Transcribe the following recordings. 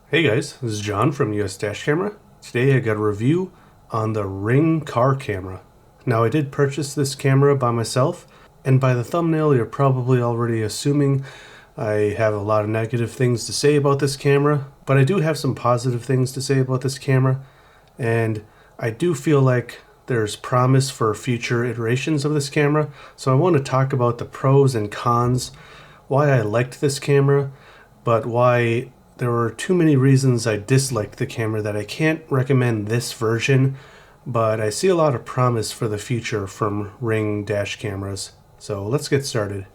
Hey guys, this is John from US Dash Camera. Today I got a review on the Ring car camera. Now I did purchase this camera by myself, and by the thumbnail you're probably already assuming I have a lot of negative things to say about this camera, but I do have some positive things to say about this camera, and I do feel like there's promise for future iterations of this camera, so I want to talk about the pros and cons, why I liked this camera, but why there were too many reasons I disliked the camera that I can't recommend this version, but I see a lot of promise for the future from Ring dash cameras. So let's get started.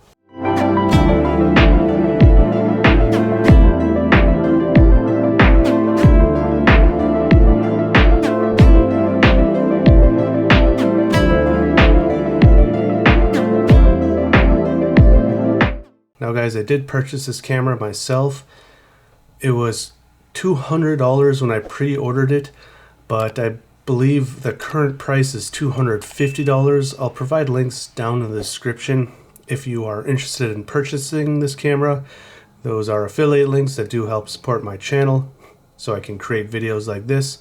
Now guys, I did purchase this camera myself. It was $200 when I pre-ordered it, but I believe the current price is $250. I'll provide links down in the description if you are interested in purchasing this camera. Those are affiliate links that do help support my channel so I can create videos like this.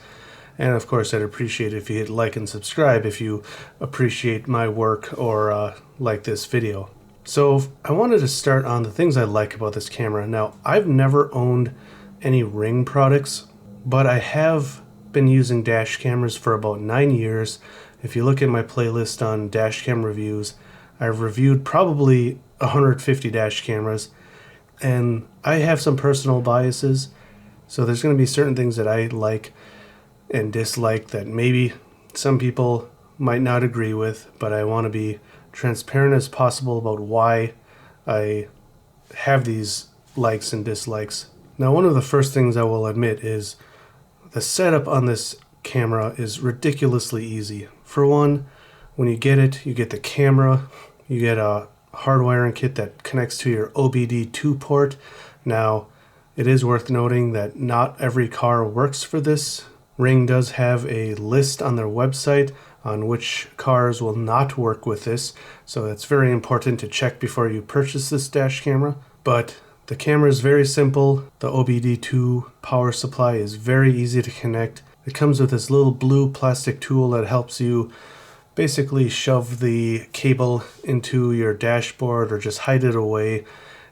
And of course, I'd appreciate it if you hit like and subscribe if you appreciate my work or like this video. So I wanted to start on the things I like about this camera. Now, I've never owned any Ring products, but I have been using dash cameras for about 9 years. If you look at my playlist on dash cam reviews, I've reviewed probably 150 dash cameras, and I have some personal biases. So there's going to be certain things that I like and dislike that maybe some people might not agree with, but I want to be transparent as possible about why I have these likes and dislikes. Now, one of the first things I will admit is the setup on this camera is ridiculously easy. For one, when you get it, you get the camera, you get a hardwiring kit that connects to your OBD2 port. Now, it is worth noting that not every car works for this. Ring does have a list on their website on which cars will not work with this, so it's very important to check before you purchase this dash camera. But the camera is very simple. The OBD2 power supply is very easy to connect. It comes with this little blue plastic tool that helps you basically shove the cable into your dashboard or just hide it away,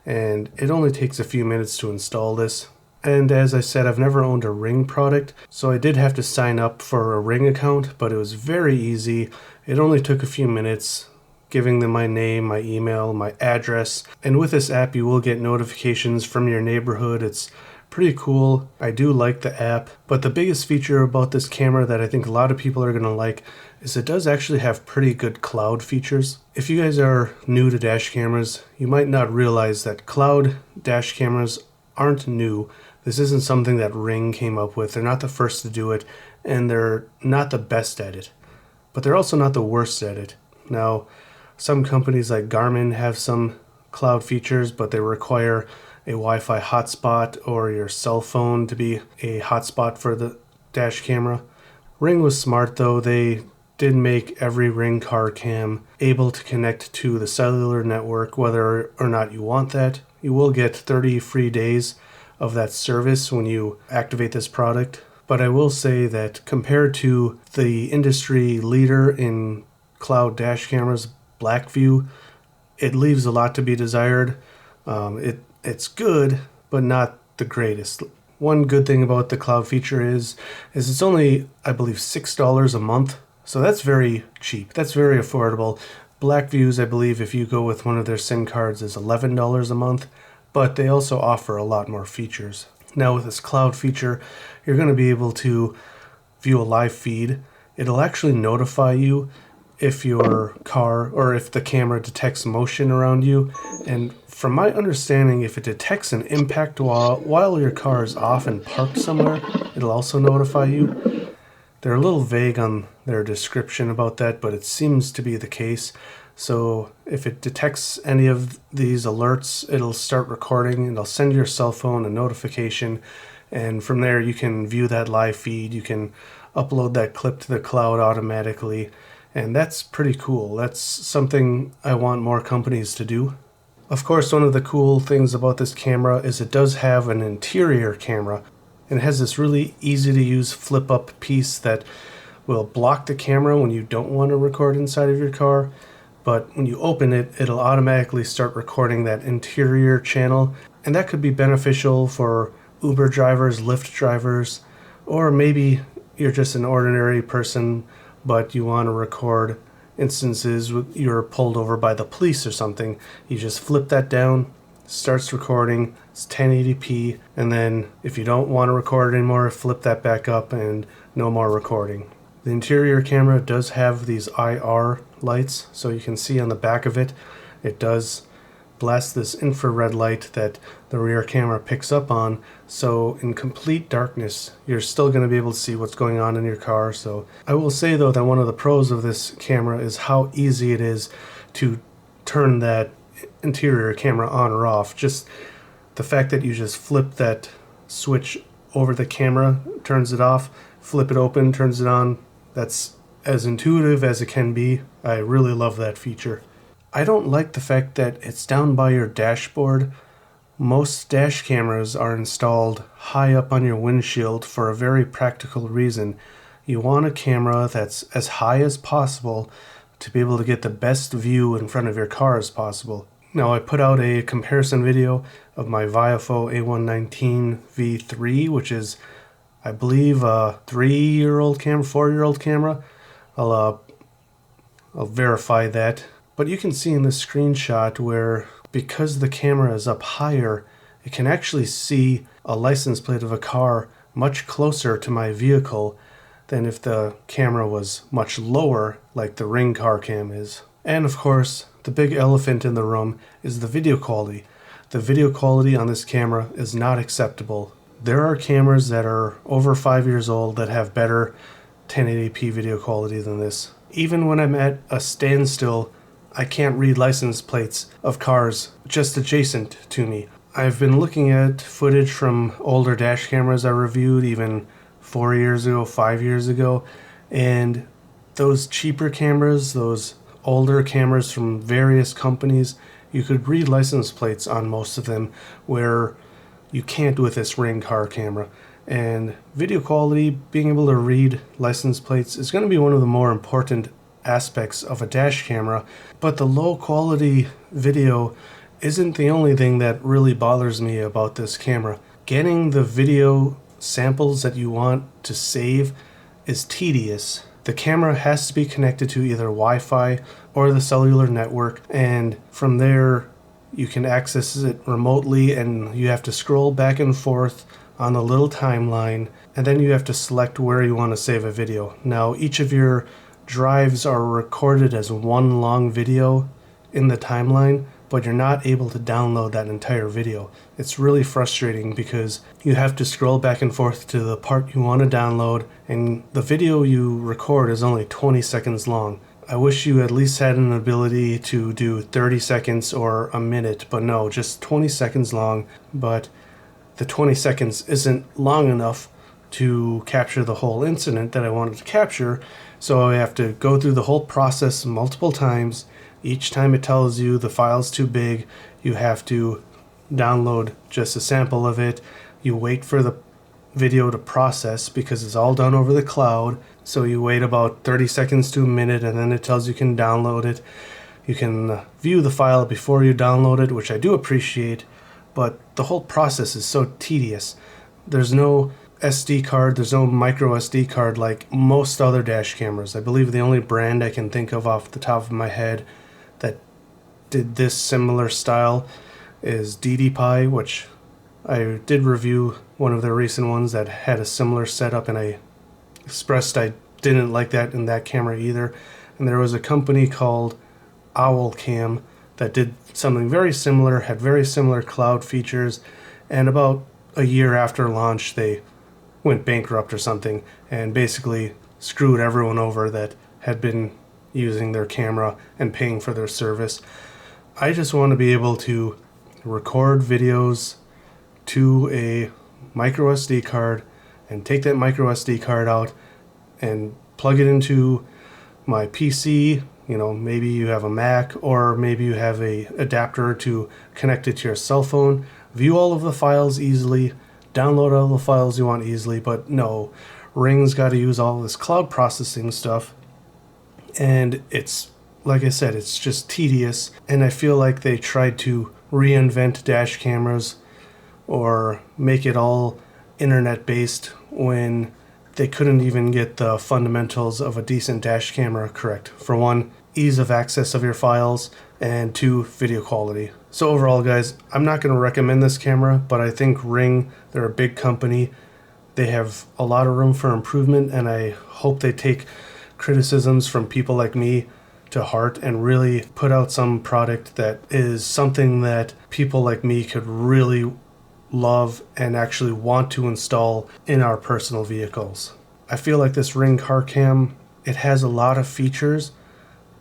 and it only takes a few minutes to install this. And as I said, I've never owned a Ring product, so I did have to sign up for a Ring account, but it was very easy. It only took a few minutes, giving them my name, my email, my address. And with this app, you will get notifications from your neighborhood. It's pretty cool. I do like the app, but the biggest feature about this camera that I think a lot of people are going to like is it does actually have pretty good cloud features. If you guys are new to dash cameras, you might not realize that cloud dash cameras aren't new. This isn't something that Ring came up with. They're not the first to do it, and they're not the best at it. But they're also not the worst at it. Now, some companies like Garmin have some cloud features, but they require a Wi-Fi hotspot or your cell phone to be a hotspot for the dash camera. Ring was smart though. They did make every Ring car cam able to connect to the cellular network, whether or not you want that. You will get 30 free days of that service when you activate this product. But I will say that compared to the industry leader in cloud dash cameras, Blackview, it leaves a lot to be desired. It's good, but not the greatest. One good thing about the cloud feature is it's only, I believe, $6 a month. So that's very cheap. That's very affordable. Blackview's, I believe, if you go with one of their SIM cards, is $11 a month. But they also offer a lot more features. Now with this cloud feature, you're going to be able to view a live feed. It'll actually notify you if your car or if the camera detects motion around you. And from my understanding, if it detects an impact while your car is off and parked somewhere, it'll also notify you. They're a little vague on their description about that, but it seems to be the case. So if it detects any of these alerts, it'll start recording and it'll send your cell phone a notification. And from there, you can view that live feed. You can upload that clip to the cloud automatically. And that's pretty cool. That's something I want more companies to do. Of course, one of the cool things about this camera is it does have an interior camera. And it has this really easy to use flip up piece that will block the camera when you don't want to record inside of your car. But when you open it, it'll automatically start recording that interior channel. And that could be beneficial for Uber drivers, Lyft drivers, or maybe you're just an ordinary person, but you want to record instances you're pulled over by the police or something. You just flip that down, starts recording, it's 1080p, and then if you don't want to record anymore, flip that back up and no more recording. The interior camera does have these IR lights, so you can see on the back of it, it does blast this infrared light that the rear camera picks up on, so in complete darkness you're still going to be able to see what's going on in your car. So I will say though that one of the pros of this camera is how easy it is to turn that interior camera on or off. Just the fact that you just flip that switch over the camera, turns it off, flip it open, turns it on. That's as intuitive as it can be. I really love that feature. I don't like the fact that it's down by your dashboard. Most dash cameras are installed high up on your windshield for a very practical reason. You want a camera that's as high as possible to be able to get the best view in front of your car as possible. Now, I put out a comparison video of my Viofo A119 V3, which is, I believe, a 3-year-old camera, 4-year-old camera. I'll verify that. But you can see in this screenshot where, because the camera is up higher, it can actually see a license plate of a car much closer to my vehicle than if the camera was much lower, like the Ring car cam is. And of course, the big elephant in the room is the video quality. The video quality on this camera is not acceptable. There are cameras that are over 5 years old that have better 1080p video quality than this. Even when I'm at a standstill, I can't read license plates of cars just adjacent to me. I've been looking at footage from older dash cameras I reviewed even 4 years ago, 5 years ago, and those cheaper cameras, those older cameras from various companies, you could read license plates on most of them, where you can't with this Ring car camera. And video quality, being able to read license plates, is going to be one of the more important aspects of a dash camera. But the low quality video isn't the only thing that really bothers me about this camera. Getting the video samples that you want to save is tedious. The camera has to be connected to either Wi-Fi or the cellular network, and from there you can access it remotely, and you have to scroll back and forth on the little timeline, and then you have to select where you want to save a video. Now, each of your drives are recorded as one long video in the timeline, but you're not able to download that entire video. It's really frustrating because you have to scroll back and forth to the part you want to download, and the video you record is only 20 seconds long. I wish you at least had an ability to do 30 seconds or a minute, but no, just 20 seconds long. But the 20 seconds isn't long enough to capture the whole incident that I wanted to capture, so I have to go through the whole process multiple times. Each time it tells you the file's too big, you have to download just a sample of it. You wait for the video to process because it's all done over the cloud, so you wait about 30 seconds to a minute, and then it tells you can download it. You can view the file before you download it, which I do appreciate, but the whole process is so tedious. There's no SD card, there's no micro SD card like most other dash cameras. I believe the only brand I can think of off the top of my head that did this similar style is DDPi, which I did review one of their recent ones that had a similar setup, and I expressed I didn't like that in that camera either. And there was a company called OwlCam that did something very similar, had very similar cloud features, and about a year after launch they went bankrupt or something and basically screwed everyone over that had been using their camera and paying for their service. I just want to be able to record videos to a micro SD card and take that micro SD card out and plug it into my PC. You know, maybe you have a Mac, or maybe you have a adapter to connect it to your cell phone, view all of the files easily, download all the files you want easily, but no, Ring's got to use all this cloud processing stuff, and it's, like I said, it's just tedious, and I feel like they tried to reinvent dash cameras or make it all internet based when they couldn't even get the fundamentals of a decent dash camera correct. For one, ease of access of your files, and two, video quality. So overall, guys, I'm not going to recommend this camera, but I think Ring, they're a big company. They have a lot of room for improvement, and I hope they take criticisms from people like me to heart and really put out some product that is something that people like me could really love and actually want to install in our personal vehicles. I feel like this Ring car cam, it has a lot of features,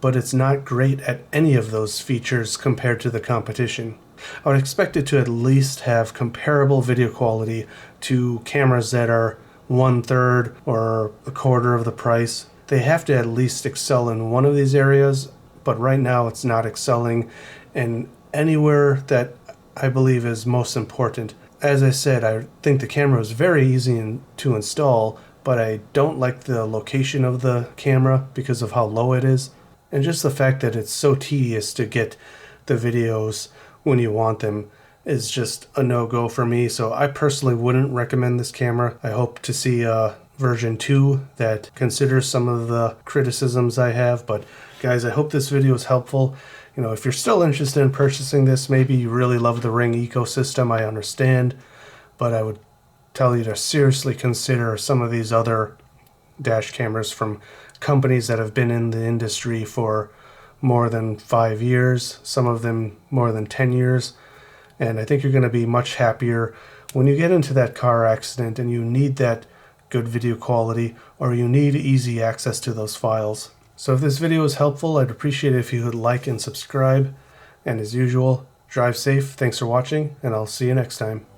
but it's not great at any of those features compared to the competition. I would expect it to at least have comparable video quality to cameras that are 1/3 or a quarter of the price. They have to at least excel in one of these areas, but right now it's not excelling in anywhere that I believe is most important. As I said, I think the camera is very easy to install, but I don't like the location of the camera because of how low it is, and just the fact that it's so tedious to get the videos when you want them is just a no-go for me. So I personally wouldn't recommend this camera. I hope to see version 2 that considers some of the criticisms I have. But guys, I hope this video is helpful. You know, if you're still interested in purchasing this, maybe you really love the Ring ecosystem, I understand, but I would tell you to seriously consider some of these other dash cameras from companies that have been in the industry for more than 5 years, some of them more than 10 years. And I think you're going to be much happier when you get into that car accident and you need that good video quality, or you need easy access to those files. So if this video was helpful, I'd appreciate it if you would like and subscribe. And as usual, drive safe. Thanks for watching, and I'll see you next time.